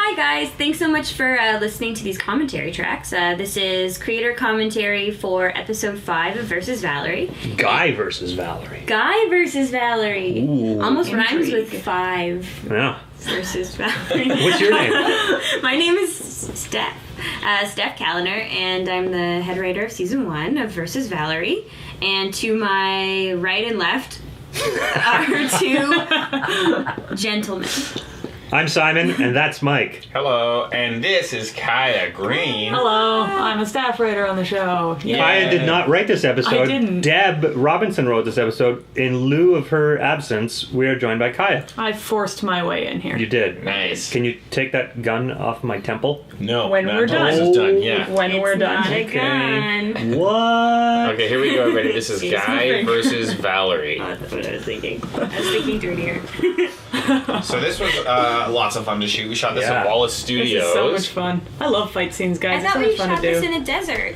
Hi guys, thanks so much for listening to these commentary tracks. This is creator commentary for episode 5 of VsV Valerie. Guy versus Valerie. Guy versus Valerie. Ooh. Almost rhymes with 5 Yeah. versus Valerie. What's your name? My name is Steph. Steph Kaliner, and I'm the head writer of season 1 of VsV Valerie. And to my right and left are 2 gentlemen. I'm Simon, and that's Mike. Hello, and this is Kaya Green. Hello, I'm a staff writer on the show. Yeah. Kaya did not write this episode. I didn't. Deb Robinson wrote this episode. In lieu of her absence, we are joined by Kaya. I forced my way in here. You did. Nice. Can you take that gun off my temple? No, When not we're until done. This is done, yeah. When we're It's done. not a gun. What? Okay, here we go, everybody. This is Jeez. Guy versus Valerie. Oh, that's what I was thinking. I was thinking dirtier. So this was lots of fun to shoot. We shot this Yeah. at Wallace This Studios. is so much fun. I love fight scenes, I guys. It's thought so we much fun shot to this do. in a desert.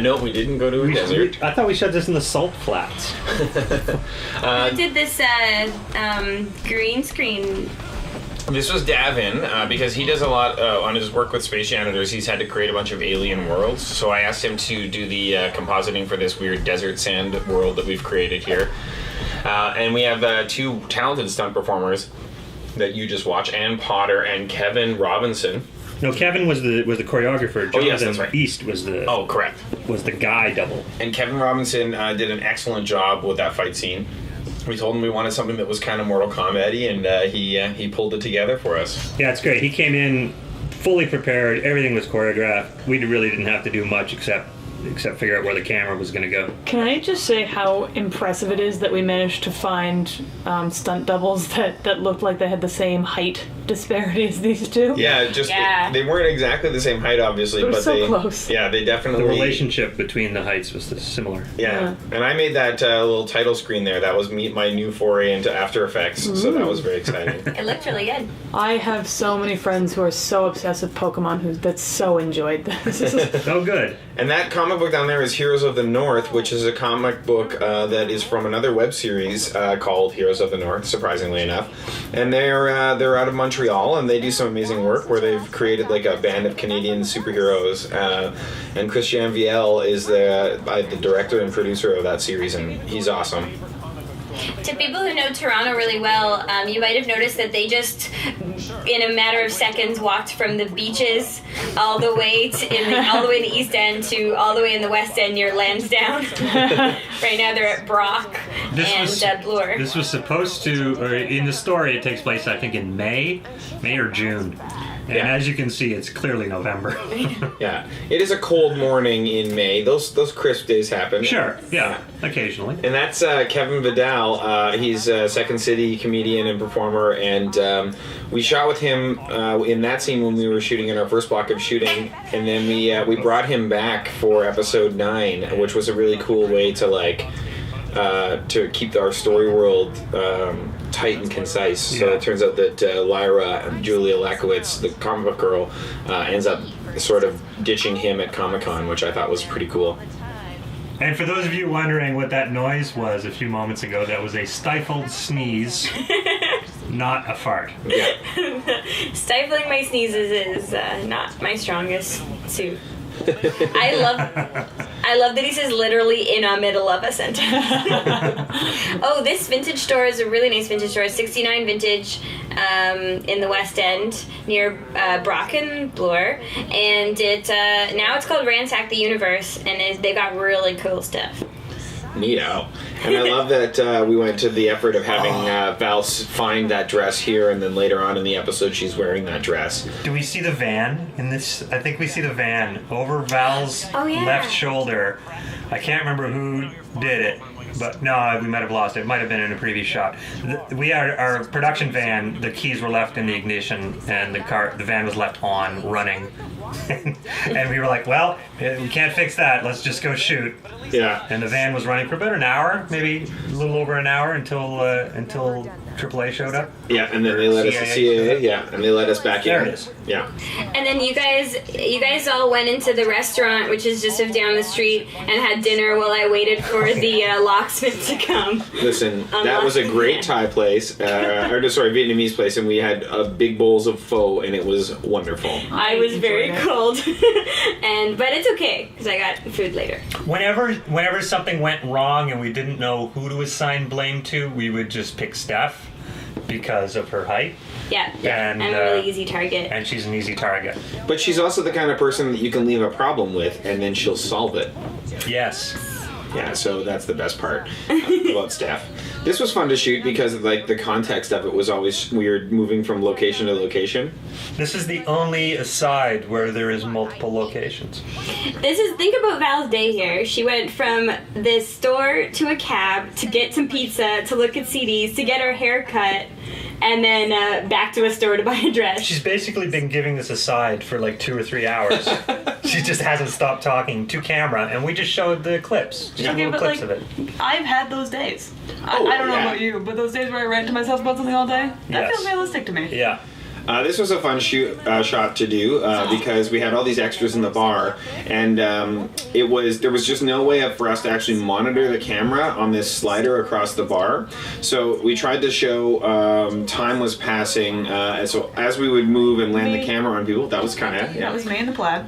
No, we didn't go to a desert. I thought we shot this in the salt flats. Who did this green screen? This was Davin, because he does a lot on his work with Space Janitors. He's had to create a bunch of alien worlds, so I asked him to do the compositing for this weird desert sand world that we've created here. And we have 2 talented stunt performers that you just watch, Ann Potter and Kevin Robinson. No, Kevin was the choreographer. Jonathan Oh, yes, that's right. East was the Correct. guy double. And Kevin Robinson did an excellent job with that fight scene. We told him we wanted something that was kind of Mortal Kombat-y, and he pulled it together for us. Yeah, it's great. He came in fully prepared. Everything was choreographed. We really didn't have to do much except figure out where the camera was going to go. Can I just say how impressive it is that we managed to find stunt doubles that looked like they had the same height disparity as these two? Yeah, they weren't exactly the same height, obviously, They were but so they close. Yeah, they definitely The relationship between the heights was similar. Yeah, and I made that little title screen there. That was my new foray into After Effects, so that was very exciting. It looked really good. I have so many friends who are so obsessed with Pokemon that so enjoyed this. Oh, good. And that comic book down there is Heroes of the North, which is a comic book that is from another web series called Heroes of the North, surprisingly enough. And they're out of Montreal, and they do some amazing work where they've created like a band of Canadian superheroes. And Christian Viel is the director and producer of that series, and he's awesome. To people who know Toronto really well, you might have noticed that they just, in a matter of seconds, walked from the beaches all the way all the way in the East End to all the way in the West End near Lansdowne. Right now they're at Brock and Bloor. This was supposed to, or in the story, it takes place, I think, in May or June. And as you can see, it's clearly November. Yeah, it is a cold morning in May. Those crisp days happen. Sure, yeah, occasionally. And that's Kevin Vidal. He's a Second City comedian and performer, and we shot with him in that scene when we were shooting in our first block of shooting, and then we brought him back for episode 9, which was a really cool way to keep our story world tight and concise. So it turns out that Lyra, Julia Lakowitz, the comic book girl, ends up sort of ditching him at Comic-Con, which I thought was pretty cool. And for those of you wondering what that noise was a few moments ago, that was a stifled sneeze, not a fart. Yeah. Stifling my sneezes is not my strongest suit. I love that he says literally in the middle of a sentence. Oh, this vintage store is a really nice vintage store. 69 Vintage in the West End near Brock and Bloor. And now it's called Ransack the Universe, and they've got really cool stuff. Neato. And I love that we went to the effort of having Val find that dress here, and then later on in the episode she's wearing that dress. Do we see the van in this? I think we see the van over Val's left shoulder. I can't remember who did it, but no, we might have lost it. It might have been in a previous shot. Our production van, the keys were left in the ignition, and the van was left on, running. And we were like, well, we can't fix that. Let's just go shoot. Yeah. And the van was running for about an hour, maybe a little over an hour, until AAA showed up. Yeah, and then they let us CIA. Yeah, and they let us back in. There it is. Yeah. And then you guys all went into the restaurant, which is just down the street, and had dinner while I waited for the locksmith to come. Listen, that was a great Thai place, Vietnamese place, and we had big bowls of pho, and it was wonderful. I was very cold, but it's okay because I got food later. Whenever something went wrong and we didn't know who to assign blame to, we would just pick Steph because of her height. Yeah, and, I'm a really easy target. And she's an easy target. But she's also the kind of person that you can leave a problem with, and then she'll solve it. Yes. Yeah, so that's the best part about Steph. This was fun to shoot because of, like, the context of it was always weird, moving from location to location. This is the only aside where there is multiple locations. Think about Val's day here. She went from this store to a cab to get some pizza, to look at CDs, to get her hair cut, and then back to a store to buy a dress. She's basically been giving this aside for like 2 or 3 hours. She just hasn't stopped talking to camera, and we just showed the clips. Just little clips of it. I've had those days. I don't know about you, but those days where I rant to myself about something all day, that feels realistic to me. Yeah. This was a fun shot to do because we had all these extras in the bar, and there was just no way for us to actually monitor the camera on this slider across the bar. So we tried to show time was passing, so as we would move and land the camera on people, that was kind of That was me in the plaid.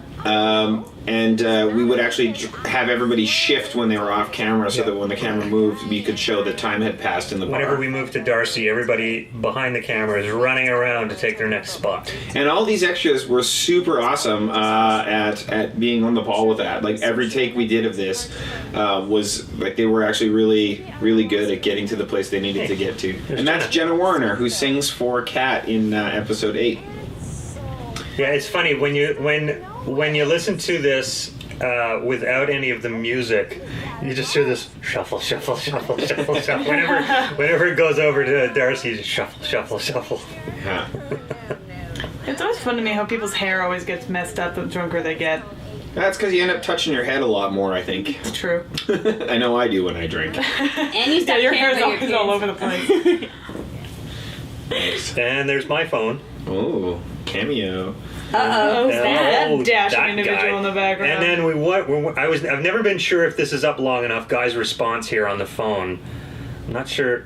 And we would actually have everybody shift when they were off camera so that when the camera moved, we could show that time had passed in the bar. Whenever we moved to Darcy, everybody behind the camera is running around to take their next spot. And all these extras were super awesome at being on the ball with that. Like, every take we did of this was, like, they were actually really, really good at getting to the place they needed to get to. And that's Jenna Warner, who sings for Kat in episode 8. Yeah, it's funny when you listen to this without any of the music, you just hear this shuffle, shuffle, shuffle, shuffle, shuffle. Whenever it goes over to Darcy, just shuffle, shuffle, shuffle. Yeah. It's always fun to me how people's hair always gets messed up the drunker they get. That's because you end up touching your head a lot more, I think. It's true. I know I do when I drink. And you stop your hair's caring always all over the place. Nice. And there's my phone. Oh, cameo. Uh-oh, that dashing that individual guy. in the background. And then I've never been sure if this is up long enough. Guy's response here on the phone. I'm not sure.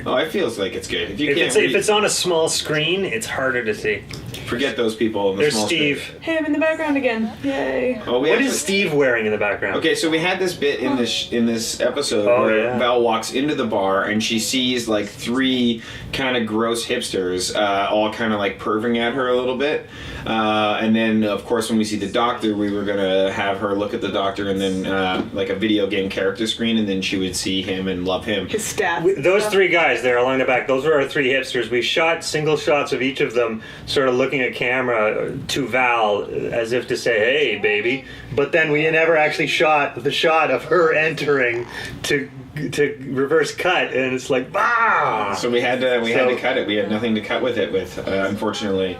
Oh, it feels like it's good. If it's on a small screen, it's harder to see. Forget those people in the There's small Steve. screen. Hey, I'm in the background again. Yay. Oh, What is Steve wearing in the background? Okay, so we had this bit in this episode where Val walks into the bar and she sees like 3 kind of gross hipsters all kind of like perving at her a little bit. And then, of course, when we see the doctor, we were going to have her look at the doctor and then like a video game character screen, and then she would see him and love him. His stats. Those 3 guys there along the back, those were our 3 hipsters. We shot single shots of each of them sort of looking at camera to Val as if to say, hey, baby. But then we never actually shot the shot of her entering to reverse cut, and it's like, bah! So we had to cut it. We had nothing to cut with it with, unfortunately.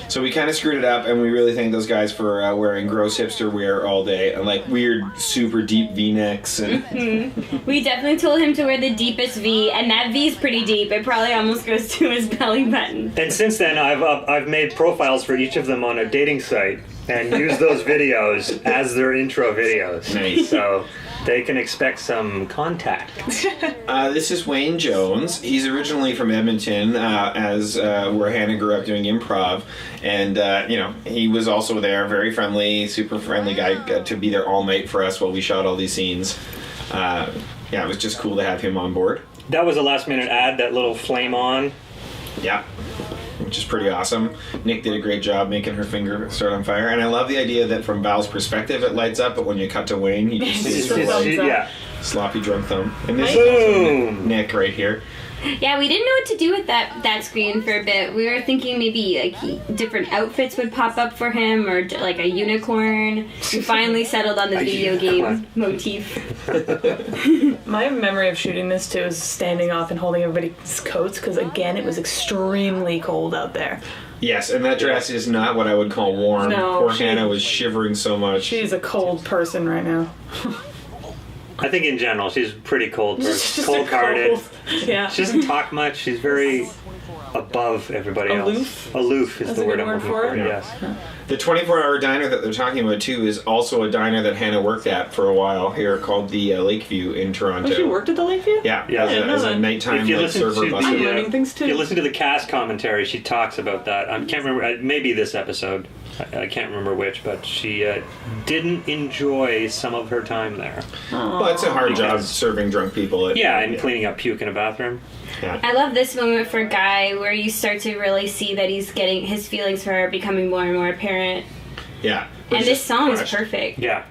So we kind of screwed it up, and we really thank those guys for wearing gross hipster wear all day and like weird, super deep V-necks. And We definitely told him to wear the deepest V, and that V's pretty deep. It probably almost goes to his belly button. And since then, I've made profiles for each of them on a dating site and used those videos as their intro videos. Nice. So they can expect some contact. This is Wayne Jones. He's originally from Edmonton, where Hannah grew up doing improv, and he was also there. Very friendly, super friendly guy. Got to be there all night for us while we shot all these scenes. It was just cool to have him on board. That was a last minute ad. That little flame on. Yeah. Which is pretty awesome. Nick did a great job making her finger start on fire, and I love the idea that from Val's perspective it lights up, but when you cut to Wayne, you just see sort of like sloppy drunk thumb. And this is Nick right here. Yeah, we didn't know what to do with that screen for a bit. We were thinking maybe like different outfits would pop up for him, or like a unicorn. We finally settled on the video game motif. My memory of shooting this too is standing off and holding everybody's coats, because again, it was extremely cold out there. Yes, and that dress is not what I would call warm. No, Poor Hannah was shivering so much. She's a cold person right now. I think in general she's pretty cold. Just Cold-hearted. Yeah. She doesn't talk much. She's very above everybody Aloof? else. Aloof is That's the a word good I'm word looking for for. it? Yes. The 24-hour diner that they're talking about too is also a diner that Hannah worked at for a while here, called the Lakeview in Toronto. Oh, she worked at the Lakeview? Yeah, Yeah. as a nighttime If you listen server to busker. I'm learning things too. If you listen to the cast commentary, she talks about that. I can't remember. Maybe this episode. I can't remember which, but she didn't enjoy some of her time there. Well, it's a hard job serving drunk people. And cleaning up puke in a bathroom. Yeah. I love this moment for Guy where you start to really see that he's getting his feelings for her are becoming more and more apparent. Yeah. And this song is perfect. Yeah.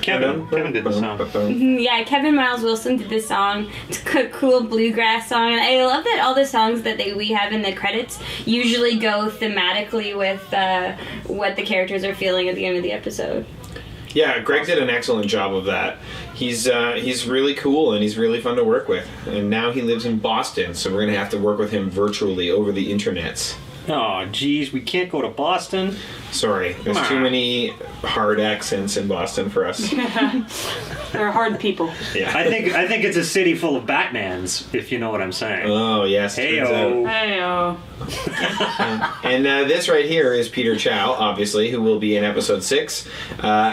Kevin did the song. Yeah, Kevin Miles Wilson did this song. It's a cool bluegrass song. And I love that all the songs that we have in the credits usually go thematically with what the characters are feeling at the end of the episode. Yeah, Greg did an excellent job of that. He's really cool and he's really fun to work with. And now he lives in Boston, so we're going to have to work with him virtually over the internets. Oh, geez, we can't go to Boston. Sorry, there's too many hard accents in Boston for us. They're hard people. Yeah. I think it's a city full of Batmans, if you know what I'm saying. Oh, yes. turns Heyo. out. Hey-oh. And this right here is Peter Chow, obviously, who will be in episode 6.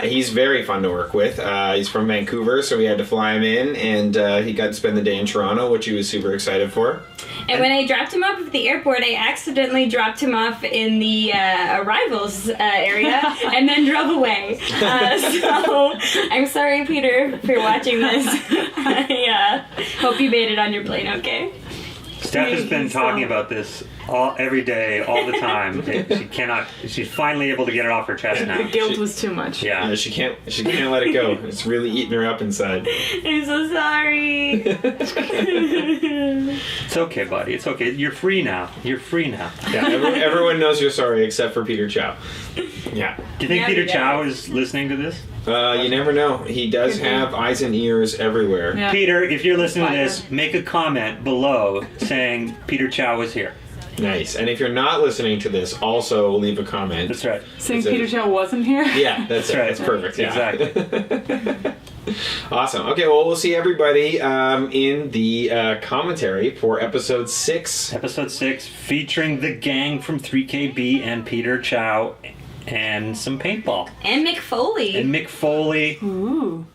He's very fun to work with. He's from Vancouver, so we had to fly him in, and he got to spend the day in Toronto, which he was super excited for. And when I dropped him off at the airport, I accidentally dropped him off in the arrivals area and then drove away. So I'm sorry, Peter, if you're watching this. I hope you made it on your plane okay. Steph has been talking about this every day, all the time. She's finally able to get it off her chest now. The guilt was too much. Yeah. She can't let it go. It's really eating her up inside. I'm so sorry. It's okay, buddy. It's okay. You're free now. Yeah, everyone knows you're sorry except for Peter Chow. Yeah. Do you think Yeah, Peter he Chow does. is listening to this? You never know. He does have eyes and ears everywhere. Yeah. Peter, if you're listening to this, make a comment below saying Peter Chow is here. Nice. And if you're not listening to this, also leave a comment. That's right. Saying Is it- Peter Chow wasn't here? Yeah, that's right. That's perfect. Yeah. Exactly. Awesome. Okay, well, we'll see everybody in the commentary for episode 6. Episode 6, featuring the gang from 3KB and Peter Chow and some paintball. And Mick Foley. And Mick Foley. Ooh.